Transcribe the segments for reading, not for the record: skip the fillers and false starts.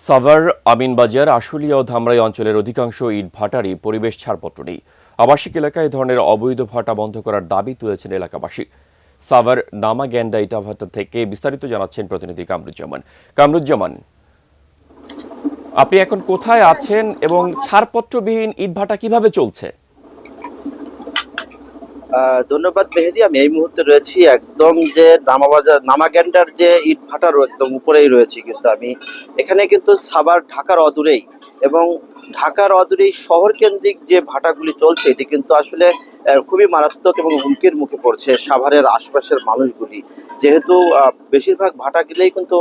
সাভার, আমিনবাজার, আশুলিয়া ও ধামরাই অঞ্চলের অধিকাংশ ইটভাটারই পরিবেশ ছাড়পত্র নেই। আবাসিক এলাকায় এ ধরনের অবৈধ ভাটা বন্ধ করার দাবি তুলেছেন এলাকাবাসী। সাভার নামাগ্যান্ডা ইটভাটা থেকে বিস্তারিত জানাচ্ছেন প্রতিনিধি কামরুজ্জামান। কামরুজ্জামান, আপনি এখন কোথায় আছেন এবং ছাড়পত্রবিহীন ইটভাটা কিভাবে চলছে? ধন্যবাদ মেহেদী। আমি এই মুহূর্তে রয়েছি একদম যে নামাগ্যান্ডার যে ইট ভাটার একদম উপরেই রয়েছি, কিন্তু আমি এখানে কিন্তু সাভার ঢাকার অদূরেই, এবং ঢাকার অদূরেই শহর কেন্দ্রিক যে ভাটাগুলি চলছে এটি কিন্তু আসলে খুবই মারাত্মক এবং হুমকির মুখে পড়ছে সাভারের আশেপাশের মানুষগুলি। যেহেতু বেশিরভাগ ভাটাগুলোই কিন্তু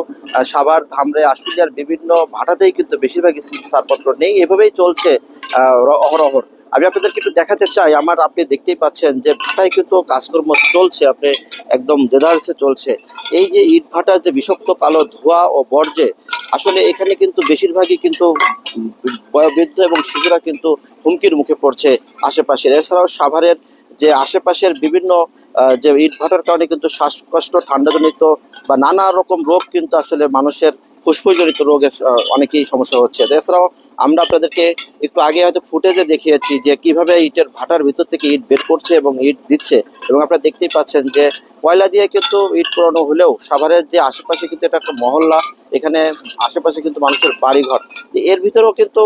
সাভার, ধামরাই, আশুলিয়ার বিভিন্ন ভাটাতেই কিন্তু বেশিরভাগ ছাড়পত্র নেই, এভাবেই চলছে অহরহ। আমি আপনাদেরকে একটু দেখাতে চাই, আপনি দেখতেই পাচ্ছেন যে ভাটায় কিন্তু কাজকর্ম চলছে, আপনি একদম দেদারসে চলছে। এই যে ইট ভাটার যে বিষাক্ত কালো ধোঁয়া ও বর্জ্যে, আসলে এখানে কিন্তু বেশিরভাগই কিন্তু বয়োবৃদ্ধ এবং শিশুরা কিন্তু হুমকির মুখে পড়ছে আশেপাশের। এছাড়াও সাভারের যে আশেপাশের বিভিন্ন যে ইট ভাটার কারণে কিন্তু শ্বাসকষ্ট, ঠান্ডাজনিত বা নানা রকম রোগ কিন্তু আসলে মানুষের ফুসফুসজনিত রোগের অনেকেই সমস্যা হচ্ছে। এছাড়াও আমরা আপনাদেরকে একটু আগে হয়তো ফুটেজে দেখিয়েছি যে কিভাবে ইটের ভাটার ভিতর থেকে ইট বের করছে এবং ইট দিচ্ছে, এবং আপনারা দেখতেই পাচ্ছেন যে কয়লা দিয়ে কিন্তু ইট পোড়ানো হলেও সাভারের যে আশেপাশে কিন্তু এটা একটা মহল্লা, এখানে আশেপাশে কিন্তু মানুষের বাড়িঘর, এর ভিতরেও কিন্তু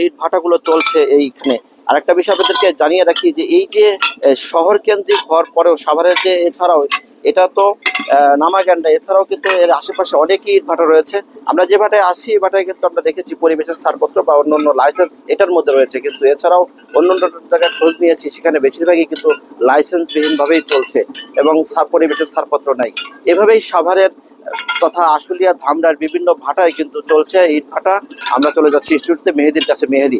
ইট ভাটাগুলো চলছে এইখানে। আরেকটা বিষয় আপনাদেরকে জানিয়ে রাখি যে এই যে শহর কেন্দ্রিক হওয়ার পরেও সাভারের যে এছাড়াও এটা তো নামাগ্যান্ডা, এছাড়াও কিন্তু এর আশেপাশে অনেকই ইট ভাটা রয়েছে। আমরা যে ভাটায় আসি এই ভাটায় কিন্তু আমরা দেখেছি পরিবেশের ছাড়পত্র বা অন্যান্য লাইসেন্স এটার মধ্যে রয়েছে, কিন্তু এছাড়াও অন্যান্য জায়গায় খোঁজ নিয়েছি, সেখানে বেশিরভাগই কিন্তু লাইসেন্সবিহীন ভাবেই চলছে এবং পরিবেশের ছাড়পত্র নাই। এভাবেই সাভারের তথা আশুলিয়া, ধামরার বিভিন্ন ভাটায় কিন্তু চলছে ইট ভাটা। আমরা চলে যাচ্ছি স্টুডিওতে মেহেদীর কাছে। মেহেদী।